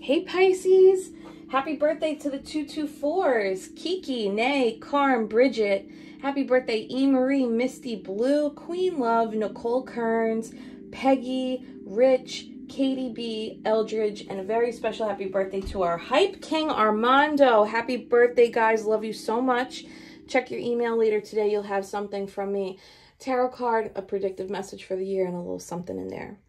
Hey Pisces, happy birthday to the 224s. Kiki, Nay, Carm, Bridget. Happy birthday E. Marie, Misty, Blue, Queen Love, Nicole Kearns, Peggy, Rich, Katie B, Eldridge, and a very special happy birthday to our Hype King Armando. Happy birthday, guys. Love you so much. Check your email later today. You'll have something from me. Tarot card, a predictive message for the year, and a little something in there.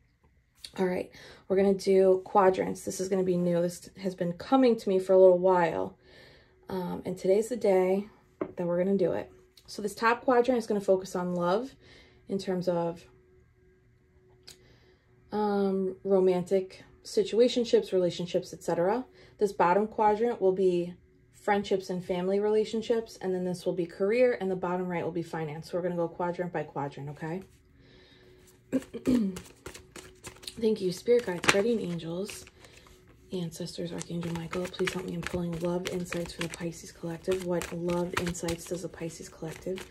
All right, we're going to do quadrants. This is going to be new. This has been coming to me for a little while. And today's the day that we're going to do it. So this top quadrant is going to focus on love in terms of romantic situationships, relationships, etc. This bottom quadrant will be friendships and family relationships. And then this will be career. And the bottom right will be finance. So we're going to go quadrant by quadrant, okay? Thank you, Spirit Guides, Guardian Angels, Ancestors, Archangel Michael. Please help me in pulling love insights for the Pisces Collective. What love insights does the Pisces Collective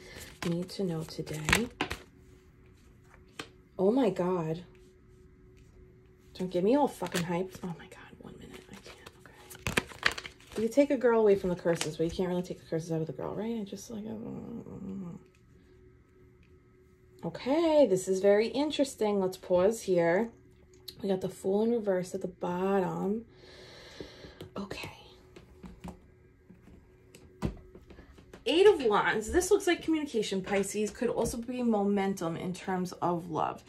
need to know today? Oh my God. Don't get me all fucking hyped. Oh my God, 1 minute. I can't, okay. You take a girl away from the curses, but you can't really take the curses out of the girl, right? I just like... Okay, this is very interesting. Let's pause here. We got the Fool in reverse at the bottom. Okay. Eight of Wands. This looks like communication, Pisces. Could also be momentum in terms of love.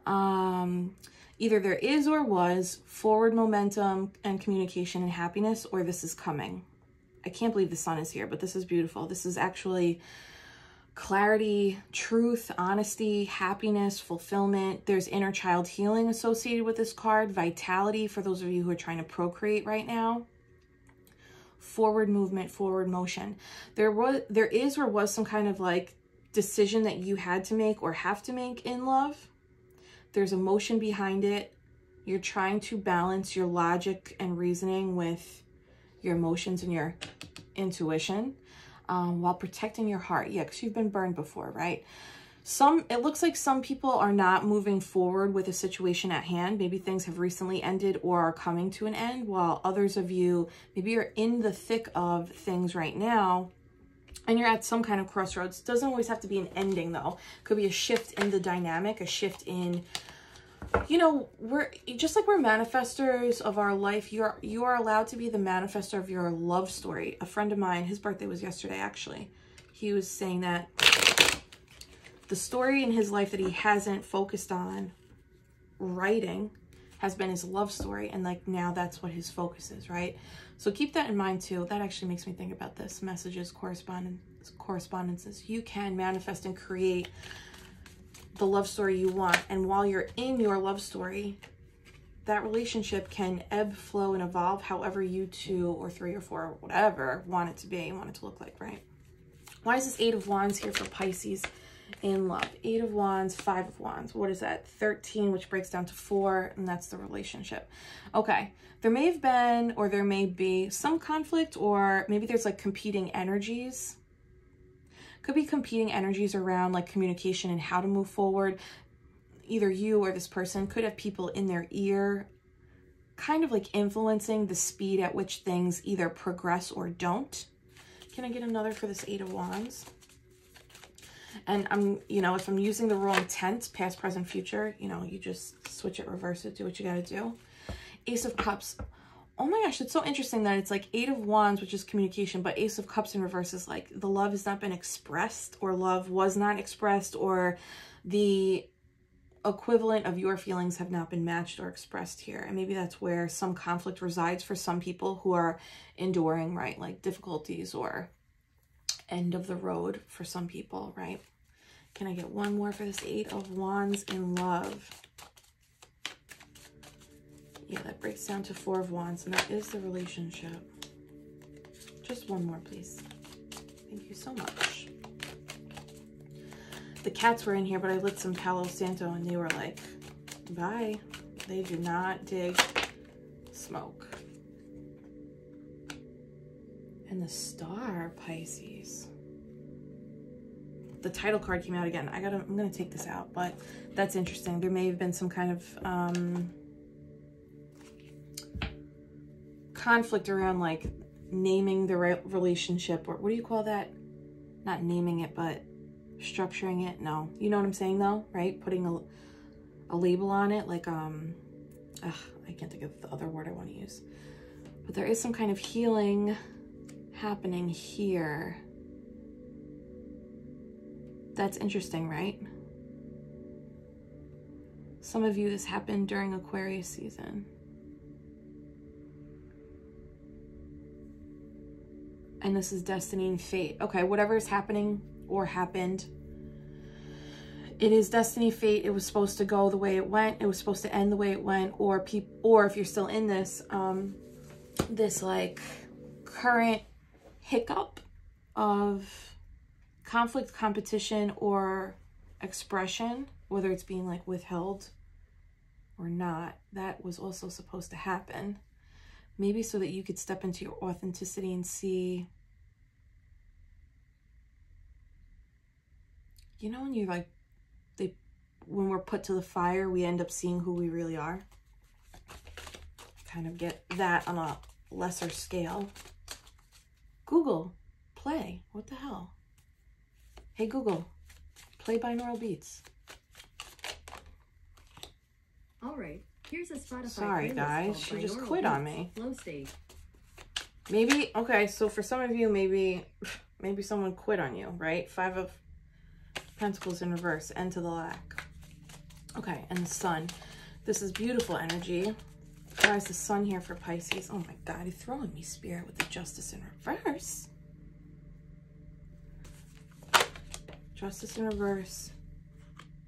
Either there is or was forward momentum and communication and happiness, or this is coming. I can't believe the sun is here, but this is beautiful. This is actually... clarity, truth, honesty, happiness, fulfillment. There's inner child healing associated with this card. Vitality for those of you who are trying to procreate right now. Forward movement, forward motion. There is or was some kind of like decision that you had to make or have to make in love. There's emotion behind it. You're trying to balance your logic and reasoning with your emotions and your intuition. While protecting your heart. Yeah, because you've been burned before, right? It looks like some people are not moving forward with a situation at hand. Maybe things have recently ended or are coming to an end, while others of you, maybe you're in the thick of things right now and you're at some kind of crossroads. Doesn't always have to be an ending though. Could be a shift in the dynamic, a shift in, you know, we're just like we're manifestors of our life. You are allowed to be the manifestor of your love story. A friend of mine, his birthday was yesterday actually. He was saying that the story in his life that he hasn't focused on writing has been his love story, and like now that's what his focus is, right? So keep that in mind too. That actually makes me think about this. Messages, correspondences. You can manifest and create the love story you want, and while you're in your love story, that relationship can ebb, flow, and evolve however you two or three or four or whatever want it to be, want it to look like, right? Why is this Eight of Wands here for Pisces in love? Eight of Wands, Five of Wands. What is that? 13, which breaks down to 4, and that's the relationship. Okay, there may have been or there may be some conflict, or maybe there's like competing energies. Could be competing energies around like communication and how to move forward. Either you or this person could have people in their ear kind of like influencing the speed at which things either progress or don't. Can I get another for this Eight of Wands? And if I'm using the wrong tense, past, present, future, you just switch it, reverse it, do what you got to do. Ace of Cups. Oh my gosh, it's so interesting that it's like Eight of Wands, which is communication, but Ace of Cups in reverse is like the love has not been expressed, or love was not expressed, or the equivalent of your feelings have not been matched or expressed here. And maybe that's where some conflict resides for some people who are enduring, right? Like difficulties or end of the road for some people, right? Can I get one more for this Eight of Wands in love? Yeah, that breaks down to Four of Wands, and that is the relationship. Just one more, please. Thank you so much. The cats were in here, but I lit some Palo Santo, and they were like, bye. They do not dig smoke. And the Star, Pisces. The title card came out again. I'm gonna take this out, but that's interesting. There may have been some kind of conflict around like naming the relationship, or what do you call that? Not naming it, but structuring it. No, you know what I'm saying though, right? Putting a label on it, like I can't think of the other word I want to use, but there is some kind of healing happening here. That's interesting, right? Some of you, this happened during Aquarius season. And this is destiny and fate. Okay, whatever is happening or happened, it is destiny, fate. It was supposed to go the way it went. It was supposed to end the way it went. Or if you're still in this, this like current hiccup of conflict, competition, or expression, whether it's being like withheld or not, that was also supposed to happen. Maybe so that you could step into your authenticity and see, you know, when you're like, when we're put to the fire, we end up seeing who we really are. Kind of get that on a lesser scale. Google, play. What the hell? Hey Google, play binaural beats. All right, here's a Spotify. Sorry guys, she just quit on me. Flow state. Maybe, okay, so for some of you, maybe someone quit on you, right? 5 of Pentacles in reverse, end to the lack. Okay, and the Sun. This is beautiful energy. Why is the Sun here for Pisces? Oh my God, you're throwing me, Spirit, with the Justice in reverse. Justice in reverse.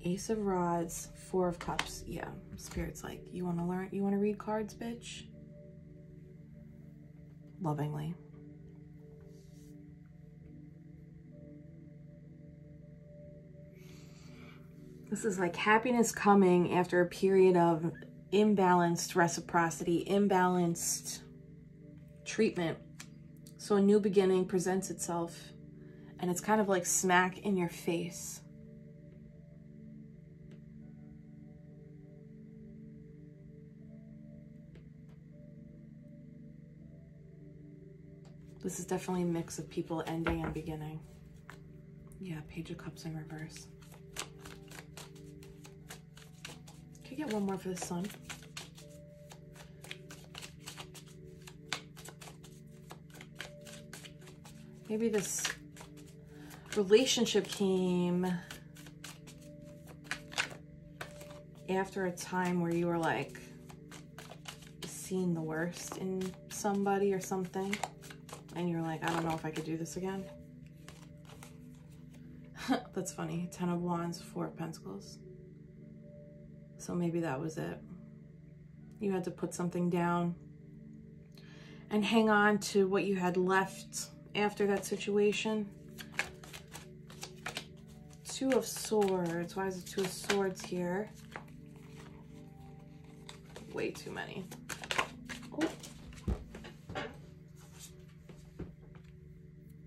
Ace of Rods, 4 of Cups. Yeah, Spirit's like, you want to learn? You want to read cards, bitch? Lovingly. This is like happiness coming after a period of imbalanced reciprocity, imbalanced treatment. So a new beginning presents itself, and it's kind of like smack in your face. This is definitely a mix of people ending and beginning. Yeah, Page of Cups in reverse. Can I get one more for the Sun? Maybe this relationship came after a time where you were like seeing the worst in somebody or something, and you're like, I don't know if I could do this again. That's funny. 10 of Wands, 4 of Pentacles. So maybe that was it. You had to put something down and hang on to what you had left after that situation. 2 of Swords. Why is it 2 of Swords here? Way too many. Oh.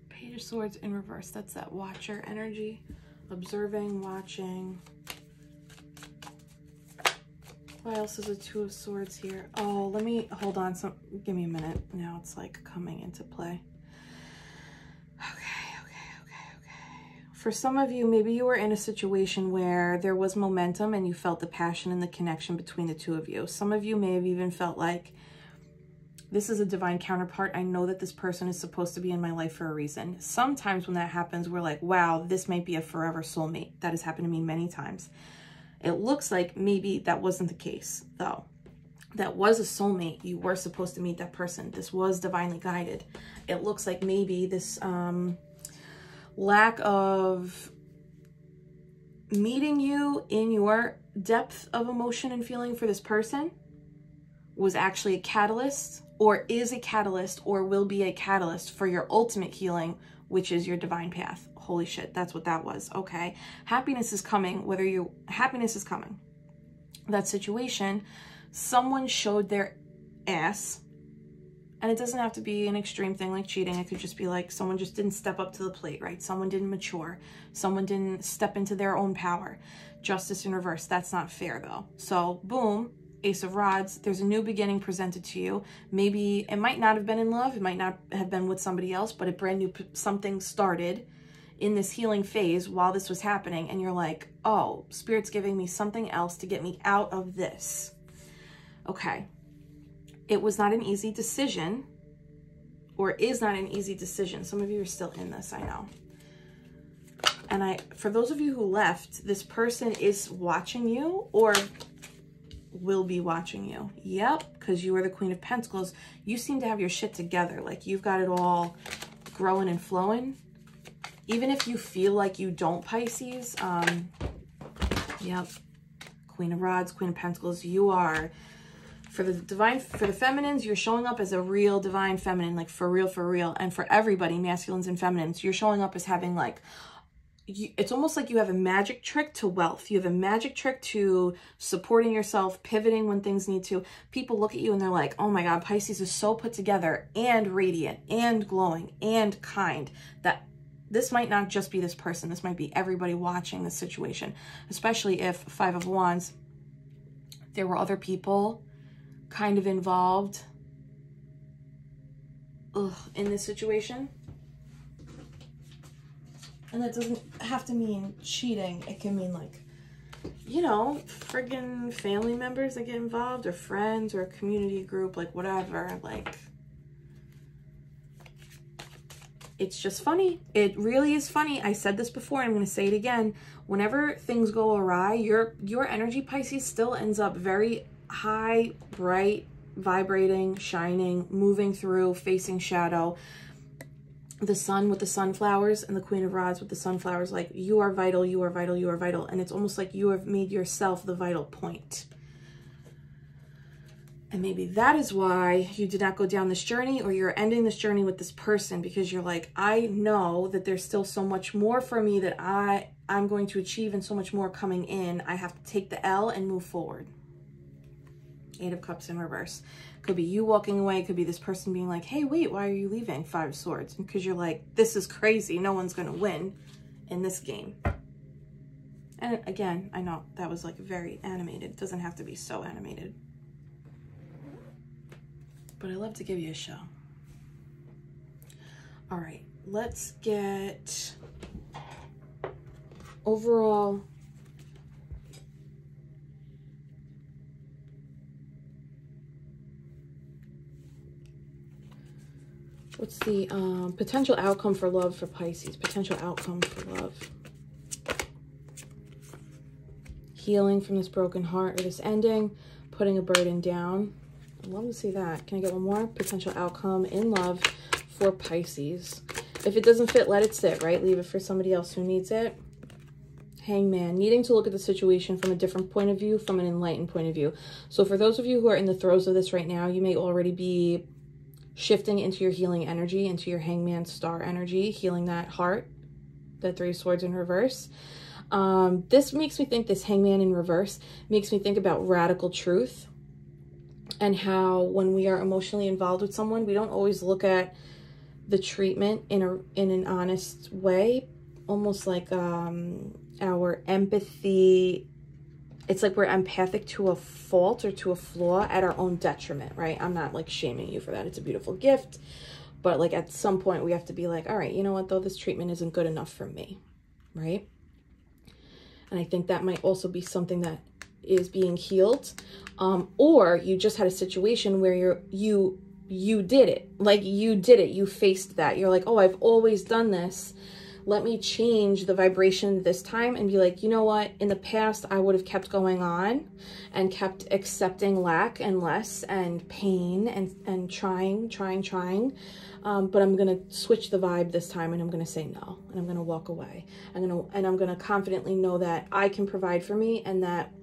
Page of Swords in reverse. That's that watcher energy. Observing, watching. Why else is a 2 of Swords here? Oh, let me, hold on, give me a minute. Now it's like coming into play. Okay. For some of you, maybe you were in a situation where there was momentum and you felt the passion and the connection between the two of you. Some of you may have even felt like, this is a divine counterpart. I know that this person is supposed to be in my life for a reason. Sometimes when that happens, we're like, wow, this might be a forever soulmate. That has happened to me many times. It looks like maybe that wasn't the case, though. That was a soulmate. You were supposed to meet that person. This was divinely guided. It looks like maybe this lack of meeting you in your depth of emotion and feeling for this person was actually a catalyst, or is a catalyst, or will be a catalyst for your ultimate healing, which is your divine path. Holy shit, that's what that was. Okay. Happiness is coming, happiness is coming. That situation, someone showed their ass, and it doesn't have to be an extreme thing like cheating. It could just be like someone just didn't step up to the plate, right? Someone didn't mature. Someone didn't step into their own power. Justice in reverse. That's not fair though. So boom, Ace of Rods. There's a new beginning presented to you. Maybe it might not have been in love. It might not have been with somebody else, but a brand new something started in this healing phase while this was happening. And you're like, oh, Spirit's giving me something else to get me out of this. Okay. It was not an easy decision, or is not an easy decision. Some of you are still in this, I know. And for those of you who left, this person is watching you or will be watching you. Yep, because you are the Queen of Pentacles. You seem to have your shit together. Like you've got it all growing and flowing. Even if you feel like you don't, Pisces. Yep. Queen of Rods, Queen of Pentacles. You are, for the feminines, you're showing up as a real divine feminine, like for real, for real. And for everybody, masculines and feminines, you're showing up as having like, it's almost like you have a magic trick to wealth. You have a magic trick to supporting yourself, pivoting when things need to. People look at you and they're like, oh my God, Pisces is so put together and radiant and glowing and kind, that this might not just be this person. This might be everybody watching this situation, especially if Five of Wands, there were other people kind of involved in this situation. And that doesn't have to mean cheating. It can mean like, you know, friggin' family members that get involved, or friends, or a community group, like whatever. Like, it's just funny. It really is funny. I said this before, and I'm going to say it again. Whenever things go awry, your energy, Pisces, still ends up very high, bright, vibrating, shining, moving through, facing shadow. The sun with the sunflowers and the Queen of Rods with the sunflowers, like you are vital, you are vital, you are vital. And it's almost like you have made yourself the vital point. And maybe that is why you did not go down this journey, or you're ending this journey with this person, because you're like, I know that there's still so much more for me that I'm going to achieve, and so much more coming in. I have to take the L and move forward. Eight of Cups in reverse. Could be you walking away. Could be this person being like, hey, wait, why are you leaving? Five of Swords. Because you're like, this is crazy. No one's going to win in this game. And again, I know that was like very animated. It doesn't have to be so animated. But I love to give you a show. All right, let's get overall. What's the potential outcome for love for Pisces? Potential outcome for love. Healing from this broken heart or this ending. Putting a burden down. I'd love to see that. Can I get one more? Potential outcome in love for Pisces. If it doesn't fit, let it sit, right? Leave it for somebody else who needs it. Hangman. Needing to look at the situation from a different point of view, from an enlightened point of view. So for those of you who are in the throes of this right now, you may already be shifting into your healing energy, into your Hangman star energy, healing that heart, that Three of Swords in reverse. This makes me think, this Hangman in reverse makes me think about radical truth, and how when we are emotionally involved with someone, we don't always look at the treatment in an honest way, almost like our empathy. It's like we're empathic to a fault or to a flaw at our own detriment, right? I'm not like shaming you for that. It's a beautiful gift. But like at some point we have to be like, all right, you know what though? This treatment isn't good enough for me, right? And I think that might also be something that is being healed. Or you just had a situation where you did it. Like you did it. You faced that. You're like, oh, I've always done this. Let me change the vibration this time and be like, you know what? In the past, I would have kept going on and kept accepting lack and less and pain and trying. But I'm going to switch the vibe this time, and I'm going to say no, and I'm going to walk away. I'm going to confidently know that I can provide for me, and that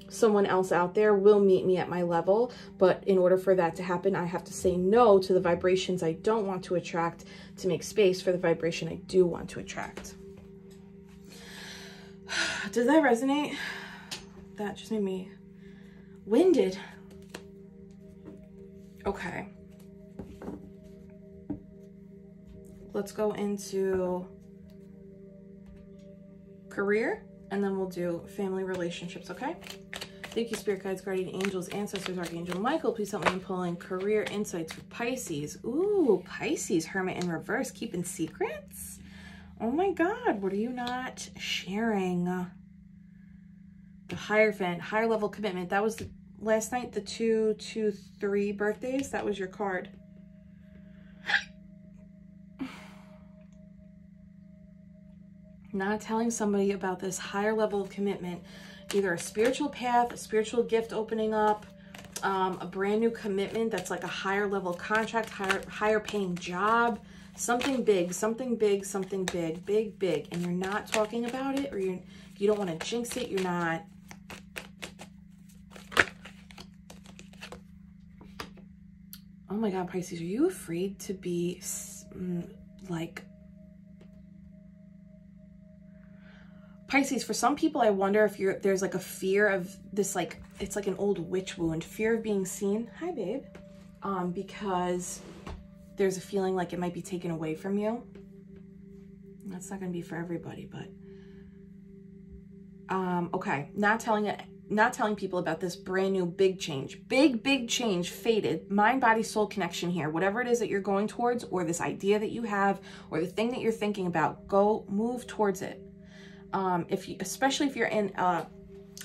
someone else out there will meet me at my level. But in order for that to happen, I have to say no to the vibrations I don't want to attract, to make space for the vibration I do want to attract. Does that resonate? That just made me winded. Okay. Let's go into career, and then we'll do family relationships, okay? Thank you, Spirit Guides, Guardian Angels, Ancestors, Archangel Michael. Please help me in pulling career insights for Pisces. Ooh, Pisces, Hermit in reverse, keeping secrets? Oh my God, what are you not sharing? The Hierophant, higher level commitment. That was last night, the 2, 2, 3 birthdays. That was your card. Not telling somebody about this higher level of commitment, either a spiritual path, a spiritual gift opening up, a brand new commitment that's like a higher level contract, higher paying job, something big, something big, something big, big, and you're not talking about it, or you don't want to jinx it. You're not. Oh my God, Pisces, are you afraid to be like Pisces? For some people, I wonder if there's like a fear of this, like it's like an old witch wound, fear of being seen. Hi, babe. Because there's a feeling like it might be taken away from you. That's not going to be for everybody, but okay. Not telling people about this brand new big change, big change, fated mind, body, soul connection here. Whatever it is that you're going towards, or this idea that you have, or the thing that you're thinking about, go move towards it. Especially if you're in an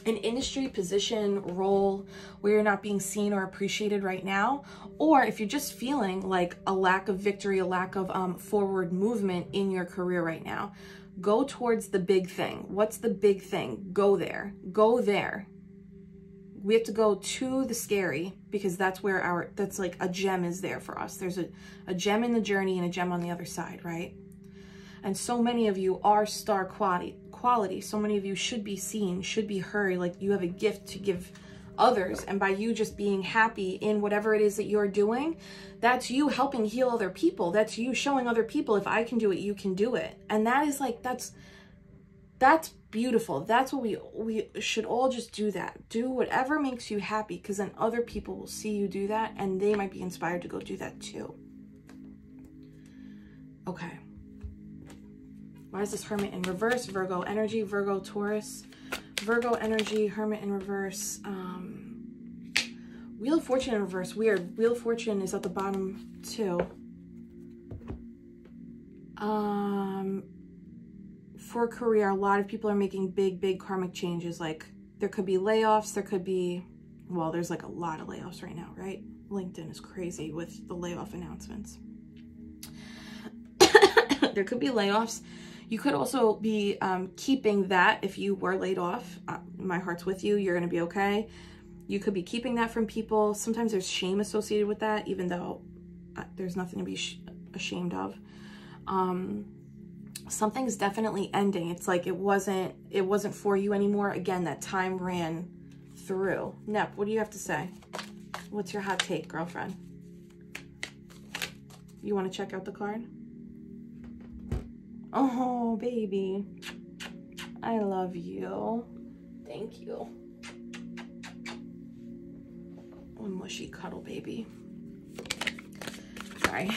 industry, position, role where you're not being seen or appreciated right now, or if you're just feeling like a lack of victory, a lack of forward movement in your career right now, go towards the big thing. What's the big thing? Go there. Go there. We have to go to the scary, because that's where that's like a gem is there for us. There's a gem in the journey and a gem on the other side, right? And so many of you are star quality. So many of you should be seen, should be heard, like you have a gift to give others. And by you just being happy in whatever it is that you're doing, that's you helping heal other people. That's you showing other people, if I can do it, you can do it. And that is like, that's beautiful. That's what we should all just do. That. Do whatever makes you happy, because then other people will see you do that and they might be inspired to go do that too. Okay. Why is this Hermit in reverse? Virgo energy, Virgo, Taurus, Virgo energy, Hermit in reverse. Wheel of Fortune in reverse. Weird. Wheel of Fortune is at the bottom too. For career, a lot of people are making big karmic changes. Like there could be layoffs. There could be, well, there's like a lot of layoffs right now, right? LinkedIn is crazy with the layoff announcements. There could be layoffs. You could also be keeping that if you were laid off. My heart's with you. You're going to be okay. You could be keeping that from people. Sometimes there's shame associated with that, even though there's nothing to be ashamed of. Something's definitely ending. It's like it wasn't for you anymore. Again, that time ran through. Nep, what do you have to say? What's your hot take, girlfriend? You want to check out the card? Oh, baby. I love you. Thank you. A mushy cuddle baby. Sorry.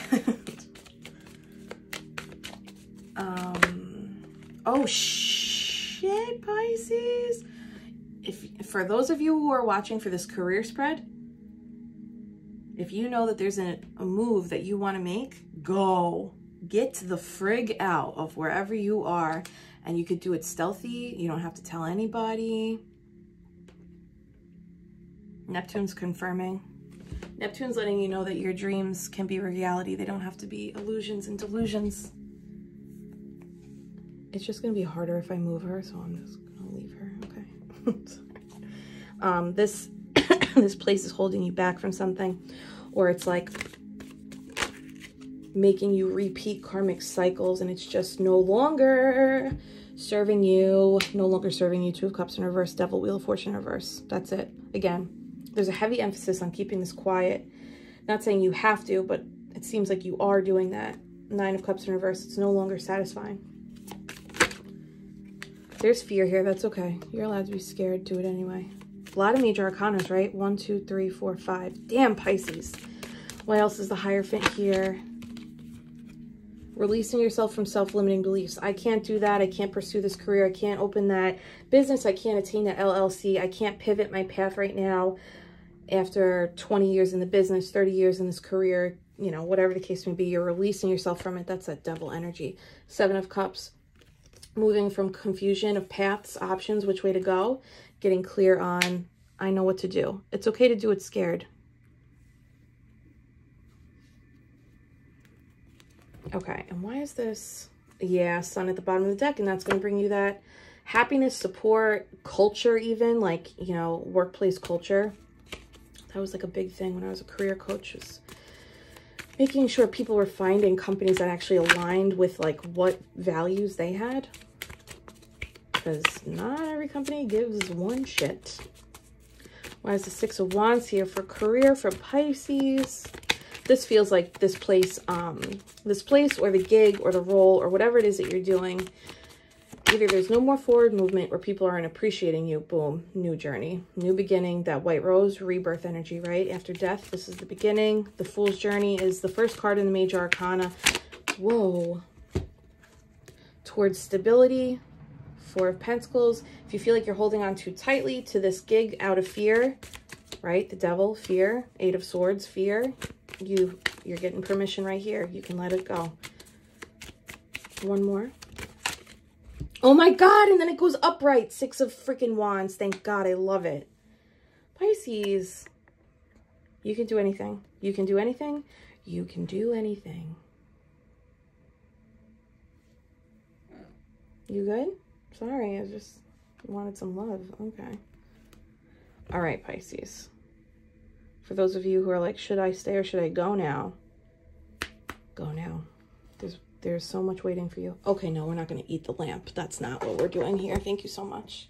Oh, shit, Pisces. For those of you who are watching for this career spread, if you know that there's a move that you want to make, go. Get the frig out of wherever you are, and you could do it stealthy. You don't have to tell anybody. Neptune's confirming. Neptune's letting you know that your dreams can be reality. They don't have to be illusions and delusions. It's just going to be harder if I move her, so I'm just going to leave her. Okay. This place is holding you back from something, or it's like making you repeat karmic cycles, and it's just no longer serving you. No longer serving you. Two of Cups in reverse, Devil, Wheel of Fortune in reverse. That's it. Again, there's a heavy emphasis on keeping this quiet. Not saying you have to, but it seems like you are doing that. Nine of Cups in reverse. It's no longer satisfying. There's fear here. That's okay. You're allowed to be scared. Do it anyway. A lot of major arcanas, right? 1, 2, 3, 4, 5. Damn, Pisces. What else is the Hierophant here? Releasing yourself from self-limiting beliefs. I can't do that. I can't pursue this career. I can't open that business. I can't attain that LLC. I can't pivot my path right now after 20 years in the business, 30 years in this career, you know, whatever the case may be. You're releasing yourself from it. That's that devil energy. 7 of Cups. Moving from confusion of paths, options, which way to go. Getting clear on, I know what to do. It's okay to do it scared. Okay, and why is this? Yeah, Sun at the bottom of the deck, and that's going to bring you that happiness, support, culture even, like, you know, workplace culture. That was like a big thing when I was a career coach, was making sure people were finding companies that actually aligned with like what values they had. Because not every company gives one shit. Why is the 6 of Wands here for career for Pisces? This feels like this place or the gig or the role or whatever it is that you're doing. Either there's no more forward movement or people aren't appreciating you. Boom, new journey, new beginning. That white rose, rebirth energy, right? After death, this is the beginning. The Fool's Journey is the first card in the Major Arcana. Whoa. Towards stability. 4 of Pentacles. If you feel like you're holding on too tightly to this gig out of fear, right? The devil, fear. 8 of Swords, fear. You're getting permission right here. You can let it go. One more. Oh my God, and then it goes upright. 6 of freaking Wands. Thank God, I love it. Pisces, you can do anything. You can do anything. You can do anything. You good? Sorry, I just wanted some love. Okay. All right, Pisces. For those of you who are like, should I stay or should I go now? Go now. There's so much waiting for you. Okay, no, we're not going to eat the lamp. That's not what we're doing here. Thank you so much.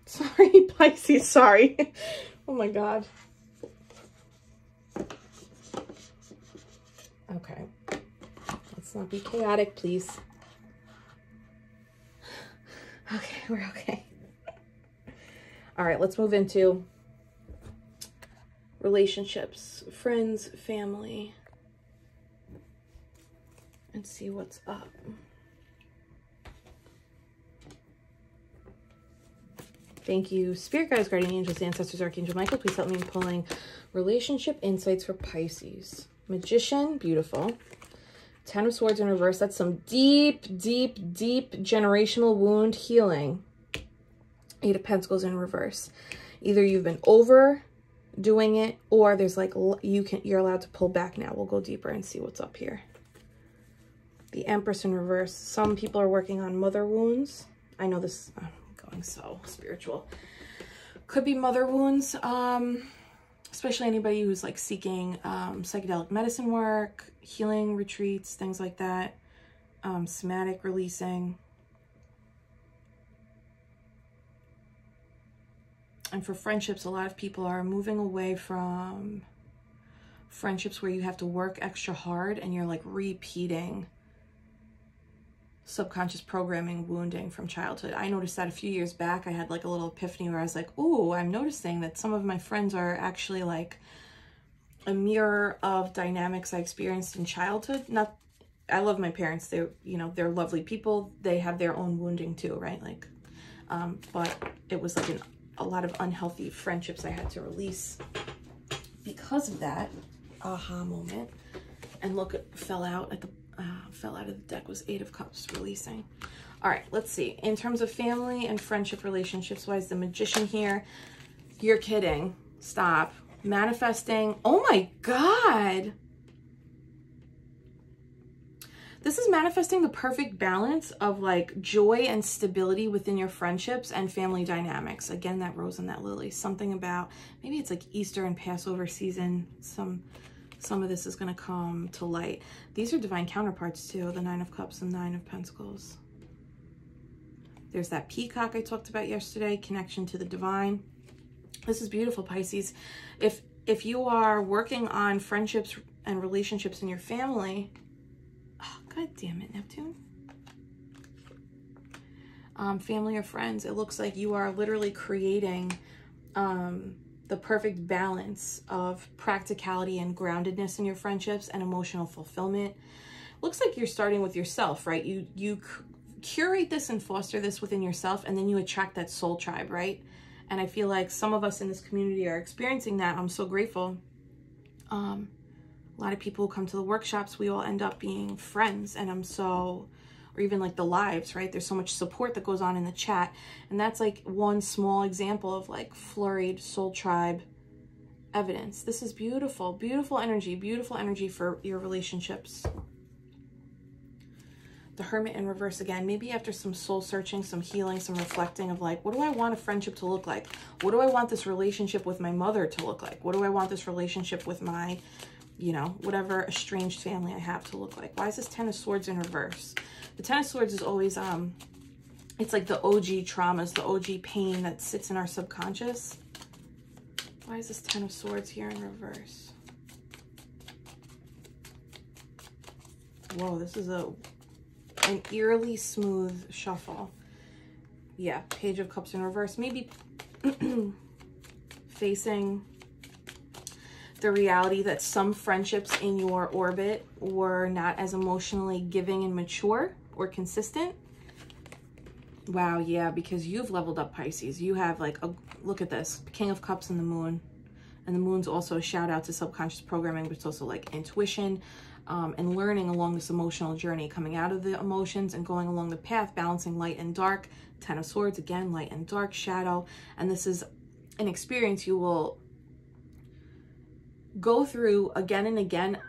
Sorry, Pisces. Sorry. Oh, my God. Okay. Let's not be chaotic, please. Okay, we're okay. All right, let's move into relationships, friends, family, and see what's up. Thank you, Spirit Guides, Guardian Angels, Ancestors, Archangel Michael. Please help me in pulling relationship insights for Pisces. Magician, beautiful. 10 of Swords in reverse. That's some deep, deep, deep generational wound healing. 8 of Pentacles in reverse. Either you've been overdoing it, or there's like you're allowed to pull back now. We'll go deeper and see what's up here. The Empress in reverse. Some people are working on mother wounds. I know this, I'm going so spiritual. Could be mother wounds, especially anybody who's like seeking psychedelic medicine work, healing retreats, things like that. Somatic releasing. And for friendships, a lot of people are moving away from friendships where you have to work extra hard and you're like repeating subconscious programming, wounding from childhood. I noticed that a few years back. I had like a little epiphany where I was like, oh, I'm noticing that some of my friends are actually like a mirror of dynamics I experienced in childhood. Not, I love my parents. They're, you know, they're lovely people. They have their own wounding too, right? Like, but it was like a lot of unhealthy friendships I had to release because of that aha moment. And look, it fell out at the fell out of the deck was 8 of Cups, releasing. All right, let's see. In terms of family and friendship relationships, why is the Magician here? You're kidding. Stop. Manifesting. Oh my God. This is manifesting the perfect balance of like joy and stability within your friendships and family dynamics. Again, that rose and that lily. Something about, maybe it's like Easter and Passover season. Some of this is going to come to light. These are divine counterparts too. The 9 of Cups and 9 of Pentacles. There's that peacock I talked about yesterday. Connection to the divine. This is beautiful, Pisces. If you are working on friendships and relationships in your family, oh, God damn it, Neptune. Family or friends, it looks like you are literally creating the perfect balance of practicality and groundedness in your friendships and emotional fulfillment. looks like you're starting with yourself, right? You curate this and foster this within yourself, and then you attract that soul tribe, right? And I feel like some of us in this community are experiencing that. I'm so grateful. A lot of people who come to the workshops, we all end up being friends, and or even like the lives, right? There's so much support that goes on in the chat. And that's like one small example of like flurried soul tribe evidence. This is beautiful, beautiful energy for your relationships. The Hermit in reverse again, maybe after some soul searching, some healing, some reflecting of like, what do I want a friendship to look like? What do I want this relationship with my mother to look like? What do I want this relationship with my, you know, whatever estranged family I have to look like? Why is this Ten of Swords in reverse? The Ten of Swords is always, it's like the OG traumas, the OG pain that sits in our subconscious. Why is this Ten of Swords here in reverse? Whoa, this is an eerily smooth shuffle. Yeah, Page of Cups in reverse. Maybe facing the reality that some friendships in your orbit were not as emotionally giving and mature or consistent. Wow, yeah, because you've leveled up, Pisces. You have like look at this, King of Cups and the Moon. And the Moon's also a shout out to subconscious programming, but it's also like intuition and learning along this emotional journey, coming out of the emotions and going along the path, balancing light and dark. Ten of Swords, again, light and dark, shadow. And this is an experience you will go through again and again.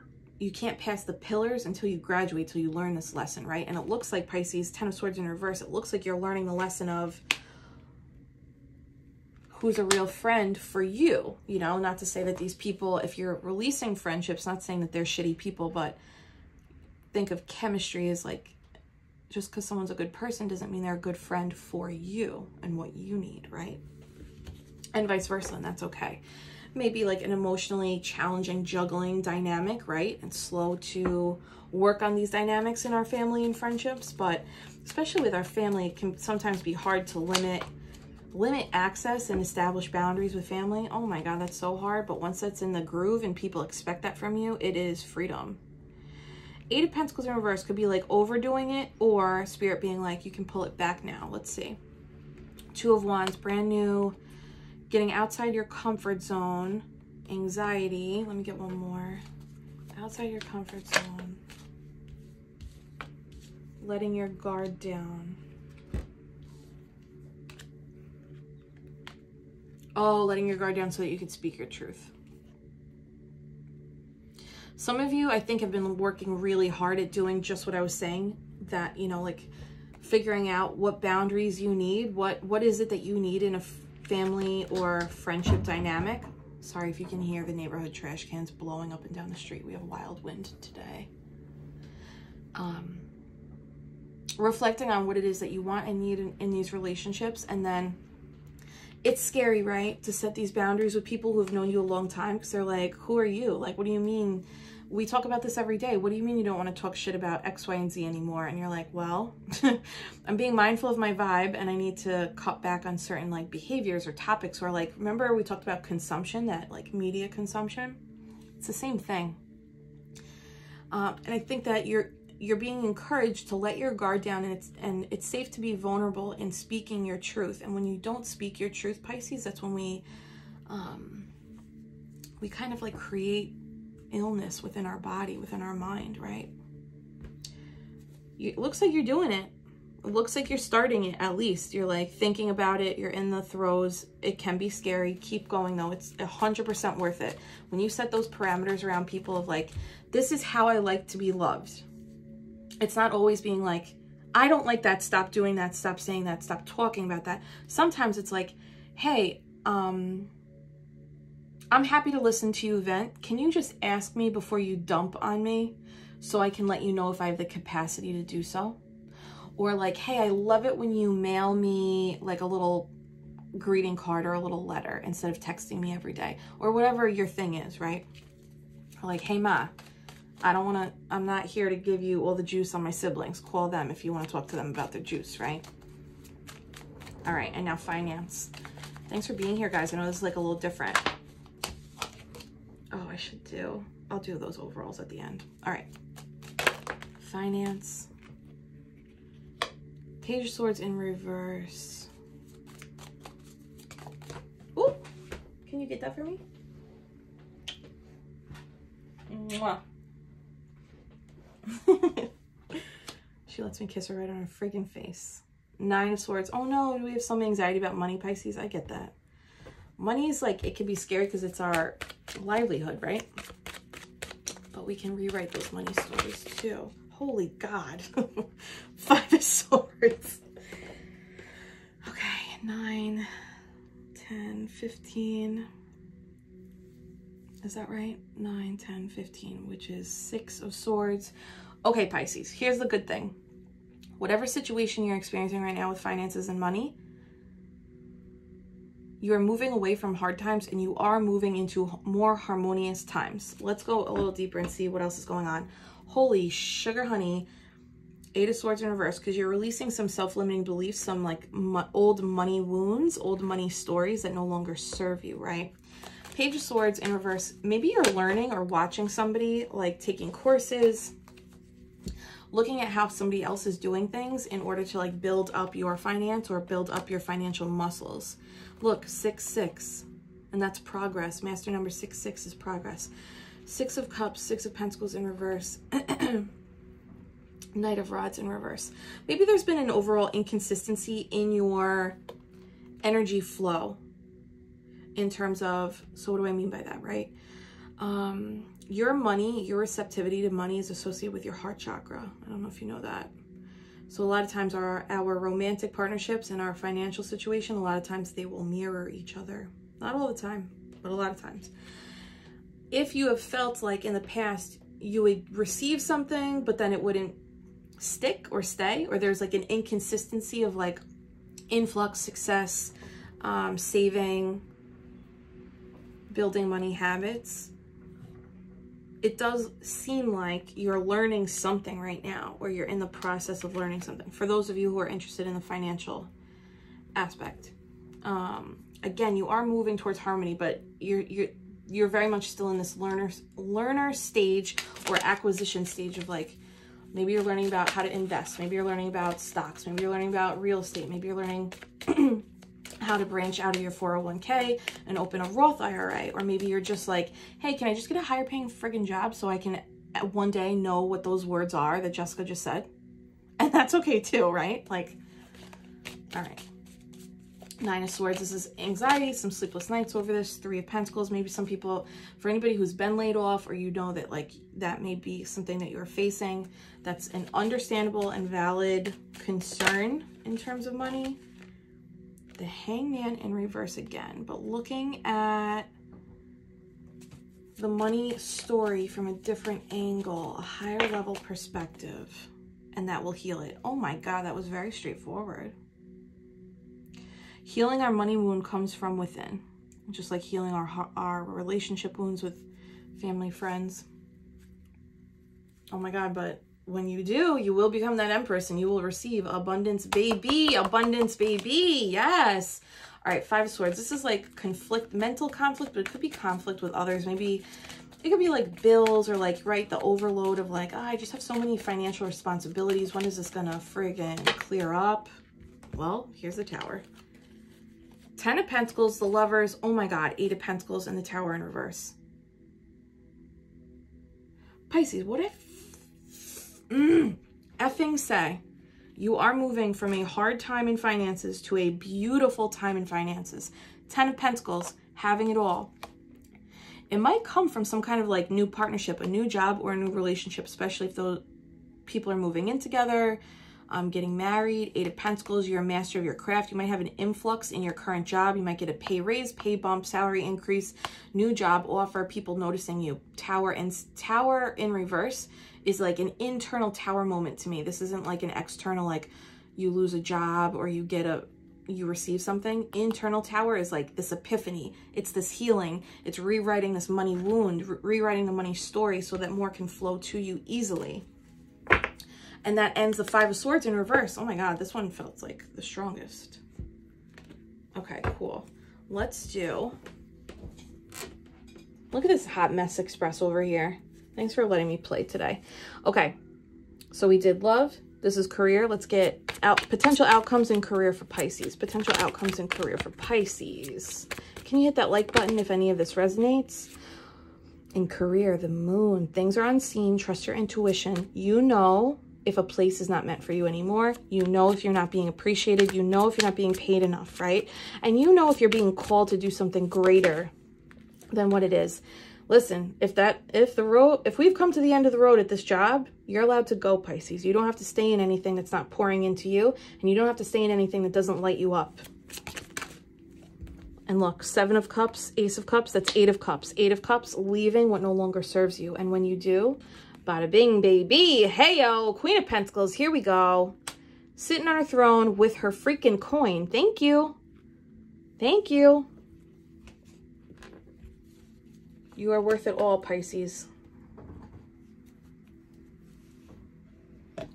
You can't pass the pillars until you graduate, till you learn this lesson, right? And it looks like, Pisces, Ten of Swords in reverse, it looks like you're learning the lesson of who's a real friend for you. You know, not to say that these people, if you're releasing friendships, not saying that they're shitty people, but think of chemistry as like, just because someone's a good person doesn't mean they're a good friend for you and what you need, right? And vice versa, and that's okay. Maybe like an emotionally challenging juggling dynamic, right? It's slow to work on these dynamics in our family and friendships, but especially with our family, it can sometimes be hard to limit access and establish boundaries with family. Oh my God, that's so hard. But once that's in the groove and people expect that from you, it is freedom. Eight of Pentacles in reverse could be like overdoing it, or Spirit being like, you can pull it back now. Let's see. Two of Wands, brand new, getting outside your comfort zone, anxiety. Let me get one more. Outside your comfort zone. Letting your guard down. Oh, letting your guard down so that you could speak your truth. Some of you, I think, have been working really hard at doing just what I was saying, that, you know, like figuring out what boundaries you need. What is it that you need in a family or friendship dynamic? Sorry if you can hear the neighborhood trash cans blowing up and down the street. We have wild wind today. Reflecting on what it is that you want and need in these relationships. And then it's scary, right, to set these boundaries with people who have known you a long time, because they're like, who are you? Like, what do you mean? We talk about this every day. What do you mean you don't want to talk shit about X, Y, and Z anymore? And you're like, well, I'm being mindful of my vibe, and I need to cut back on certain like behaviors or topics. Or like, remember we talked about consumption, that like media consumption? It's the same thing. And I think that you're being encouraged to let your guard down, and it's safe to be vulnerable in speaking your truth. And when you don't speak your truth, Pisces, that's when we kind of like create illness within our body, within our mind, right? It looks like you're doing it. It looks like you're starting it, at least. You're like thinking about it. You're in the throes. It can be scary. Keep going though. It's 100% worth it. When you set those parameters around people of like, this is how I like to be loved. It's not always being like, I don't like that, stop doing that, stop saying that, stop talking about that. Sometimes it's like, hey, I'm happy to listen to you vent. Can you just ask me before you dump on me so I can let you know if I have the capacity to do so? Or like, hey, I love it when you mail me like a little greeting card or a little letter instead of texting me every day, or whatever your thing is, right? Or like, hey, Ma, I'm not here to give you all the juice on my siblings. Call them if you want to talk to them about their juice, right? All right, and now finance. Thanks for being here, guys. I know this is like a little different. Oh, I'll do those overalls at the end. All right. finance. Page of Swords in reverse. Ooh, can you get that for me? Mwah. She lets me kiss her right on her freaking face. 9 of Swords. Oh no, do we have some anxiety about money, Pisces? I get that. Money is like, it can be scary because it's our livelihood, right? But we can rewrite those money stories too. Holy God. 5 of Swords. Okay, 9, 10, 15. Is that right? 9, 10, 15, which is 6 of Swords. Okay, Pisces, here's the good thing. Whatever situation you're experiencing right now with finances and money, you are moving away from hard times and you are moving into more harmonious times. Let's go a little deeper and see what else is going on. Holy sugar honey, 8 of Swords in reverse, because you're releasing some self-limiting beliefs, some like old money wounds, old money stories that no longer serve you, right? Page of Swords in reverse. Maybe you're learning or watching somebody, like taking courses, looking at how somebody else is doing things in order to like build up your finance or build up your financial muscles. Look, 6, 6, and that's progress. Master number 6, 6 is progress. 6 of Cups, 6 of Pentacles in reverse. Knight of Rods in reverse. Maybe there's been an overall inconsistency in your energy flow in terms of, so what do I mean by that, right? Your money, your receptivity to money is associated with your heart chakra. I don't know if you know that. So a lot of times our romantic partnerships and our financial situation, a lot of times they will mirror each other. Not all the time, but a lot of times. If you have felt like in the past you would receive something, but then it wouldn't stick or stay, or there's like an inconsistency of like influx, success, saving, building money habits, it does seem like you're learning something right now, or you're in the process of learning something. For those of you who are interested in the financial aspect, again, you are moving towards harmony, but you're very much still in this learner stage or acquisition stage of like, maybe you're learning about how to invest, maybe you're learning about stocks, maybe you're learning about real estate, maybe you're learning how to branch out of your 401k and open a Roth IRA, or maybe you're just like, hey, can I just get a higher paying friggin' job so I can one day know what those words are that Jessica just said? And that's okay too, right? Like, all right. 9 of Swords, this is anxiety, some sleepless nights over this. 3 of Pentacles, maybe some people, for anybody who's been laid off, or you know that like that may be something that you're facing, that's an understandable and valid concern in terms of money. The Hangman in reverse again, but looking at the money story from a different angle, a higher level perspective, and that will heal it. Oh my God, that was very straightforward. Healing our money wound comes from within, just like healing our relationship wounds with family, friends. Oh my God, but when you do, you will become that Empress and you will receive abundance, baby. Abundance, baby. Yes. All right, 5 of Swords. This is like conflict, mental conflict, but it could be conflict with others. Maybe it could be like bills, or like, right, the overload of like, oh, I just have so many financial responsibilities. When is this gonna friggin' clear up? Well, here's the Tower. 10 of Pentacles, the Lovers. Oh my God, 8 of Pentacles and the Tower in reverse. Pisces, what if effing say you are moving from a hard time in finances to a beautiful time in finances? 10 of Pentacles, having it all. It might come from some kind of like new partnership, a new job, or a new relationship, especially if those people are moving in together, getting married. 8 of Pentacles, you're a master of your craft. You might have an influx in your current job. You might get a pay raise, pay bump, salary increase, new job offer, people noticing you. Tower in reverse is like an internal Tower moment to me. This isn't like an external, like you lose a job or you receive something. Internal Tower is like this epiphany. It's this healing. It's rewriting this money wound, rewriting the money story so that more can flow to you easily. And that ends the 5 of Swords in reverse. Oh my God, this one felt like the strongest. Okay, cool. Let's do, look at this hot mess express over here. Thanks for letting me play today. Okay, So we did love. This is career. Let's get out potential outcomes in career for Pisces. Potential outcomes in career for Pisces. Can you hit that like button if any of this resonates? In career, the moon. Things are unseen. Trust your intuition. You know if a place is not meant for you anymore. You know if you're not being appreciated. You know if you're not being paid enough, right? And you know if you're being called to do something greater than what it is. Listen, if we've come to the end of the road at this job, you're allowed to go, Pisces. You don't have to stay in anything that's not pouring into you, and you don't have to stay in anything that doesn't light you up. And look, 7 of Cups, Ace of Cups, that's 8 of Cups. 8 of Cups, leaving what no longer serves you. And when you do, bada bing, baby. Hey-yo, Queen of Pentacles, here we go. Sitting on her throne with her freaking coin. Thank you. Thank you. You are worth it all, Pisces.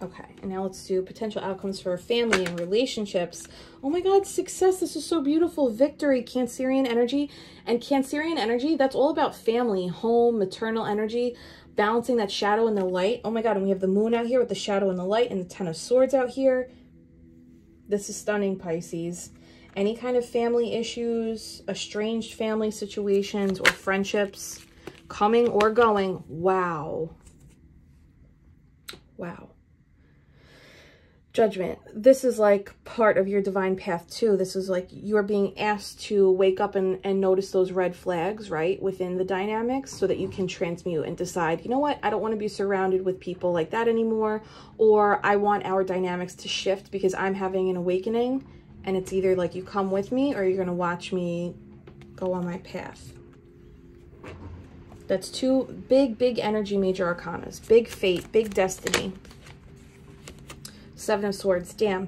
Okay, and now let's do potential outcomes for family and relationships. Oh my God, success. This is so beautiful. Victory, Cancerian energy. And Cancerian energy, that's all about family, home, maternal energy, balancing that shadow and the light. Oh my God, and we have the moon out here with the shadow and the light and the 10 of Swords out here. This is stunning, Pisces. Any kind of family issues, estranged family situations or friendships, coming or going. Wow. Wow. Judgment. This is like part of your divine path too. This is like you're being asked to wake up and notice those red flags, right, within the dynamics so that you can transmute and decide, you know what, I don't want to be surrounded with people like that anymore, or I want our dynamics to shift because I'm having an awakening. And it's either like you come with me or you're going to watch me go on my path. That's 2 big energy major arcanas. Big fate, big destiny. 7 of Swords. Damn.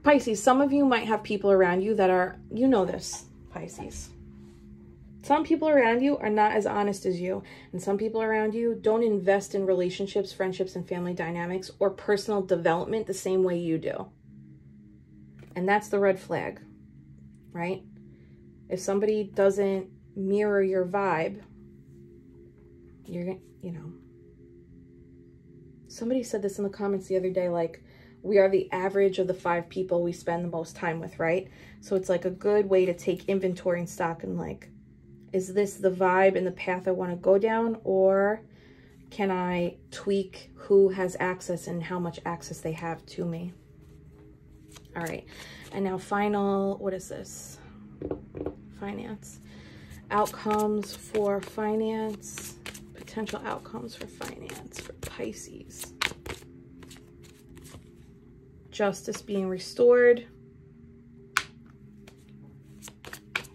Pisces, some of you might have people around you that are, you know this, Pisces. Some people around you are not as honest as you. And some people around you don't invest in relationships, friendships, and family dynamics or personal development the same way you do. And that's the red flag, right? If somebody doesn't mirror your vibe, you're gonna, you know. Somebody said this in the comments the other day, like, we are the average of the 5 people we spend the most time with, right? So it's like a good way to take inventory and stock and like, is this the vibe and the path I want to go down? Or can I tweak who has access and how much access they have to me? All right, and now final, what is this? Finance. Outcomes for finance. Potential outcomes for finance for Pisces. Justice being restored.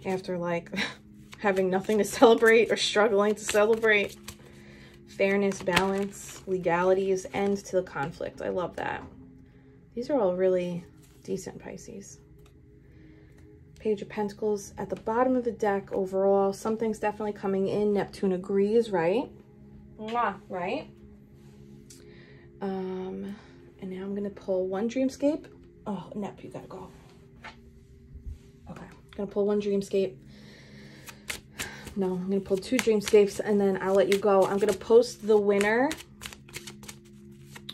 After like having nothing to celebrate or struggling to celebrate. Fairness, balance, legalities, end to the conflict. I love that. These are all really decent, Pisces. Page of Pentacles at the bottom of the deck overall. Something's definitely coming in. Neptune agrees, right? Mwah, right? And now I'm going to pull 1 dreamscape. Oh, Nep, you got to go. Okay. I'm going to pull 1 dreamscape. No, I'm going to pull 2 dreamscapes and then I'll let you go. I'm going to post the winner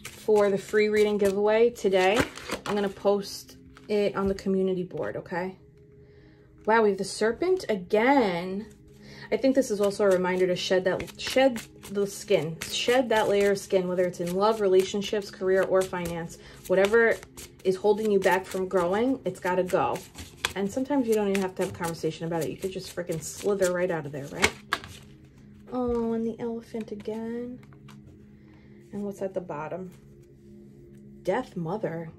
for the free reading giveaway today. I'm going to post it on the community board, okay? Wow, we have the Serpent again. I think this is also a reminder to shed the skin. Shed that layer of skin, whether it's in love, relationships, career, or finance. Whatever is holding you back from growing, it's got to go. And sometimes you don't even have to have a conversation about it. You could just freaking slither right out of there, right? Oh, and the elephant again. And what's at the bottom? Death Mother.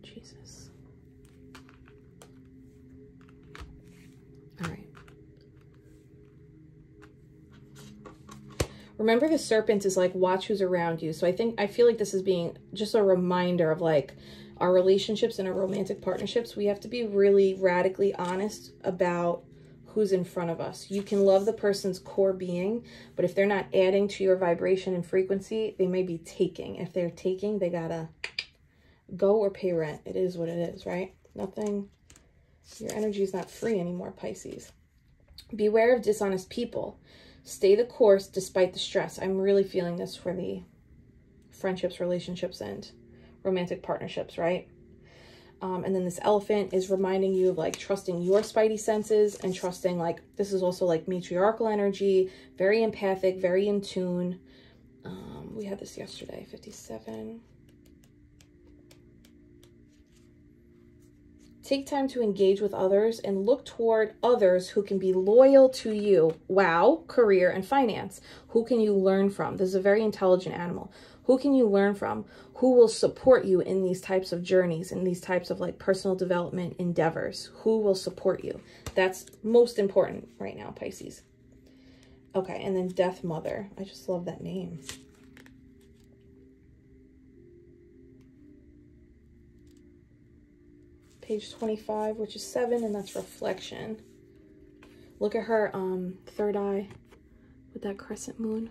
Jesus. All right. Remember, the Serpent is like, watch who's around you. So I feel like this is being just a reminder of like our relationships and our romantic partnerships. We have to be really radically honest about who's in front of us. You can love the person's core being, but if they're not adding to your vibration and frequency, they may be taking. If they're taking, they gotta go or pay rent. It is what it is, right? Nothing, your energy is not free anymore, Pisces. Beware of dishonest people. Stay the course despite the stress. I'm really feeling this for friendships, relationships, and romantic partnerships, right? And then this elephant is reminding you of like trusting your spidey senses and trusting, like, this is also like matriarchal energy, very empathic, very in tune. We had this yesterday, 57. Take time to engage with others and look toward others who can be loyal to you. Wow, career and finance. Who can you learn from? This is a very intelligent animal. Who can you learn from? Who will support you in these types of journeys, in these types of like personal development endeavors? Who will support you? That's most important right now, Pisces. Okay, and then Death Mother. I just love that name. Page 25, which is 7, and that's reflection. Look at her third eye with that crescent moon.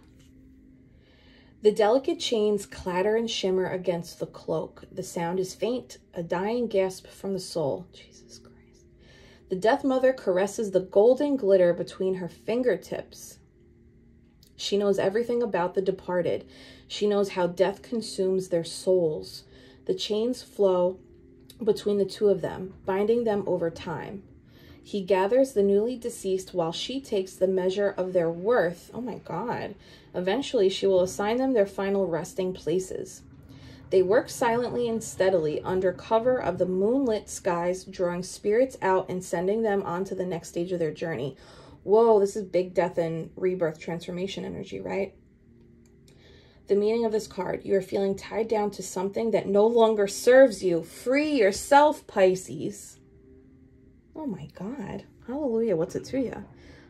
The delicate chains clatter and shimmer against the cloak. The sound is faint, a dying gasp from the soul. Jesus Christ. The Death Mother caresses the golden glitter between her fingertips. She knows everything about the departed. She knows how death consumes their souls. The chains flow between the two of them, binding them over time. He gathers the newly deceased while she takes the measure of their worth. Oh my God. Eventually, she will assign them their final resting places. They work silently and steadily under cover of the moonlit skies, drawing spirits out and sending them on to the next stage of their journey. Whoa, this is big death and rebirth transformation energy, right? The meaning of this card: you are feeling tied down to something that no longer serves you. Free yourself, Pisces. Oh my God. Hallelujah. What's it to you?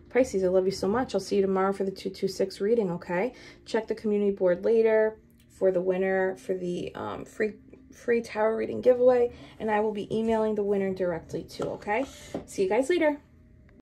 Pisces, I love you so much. I'll see you tomorrow for the 226 reading, okay? Check the community board later for the winner for the free tarot reading giveaway, and I will be emailing the winner directly too, okay? See you guys later.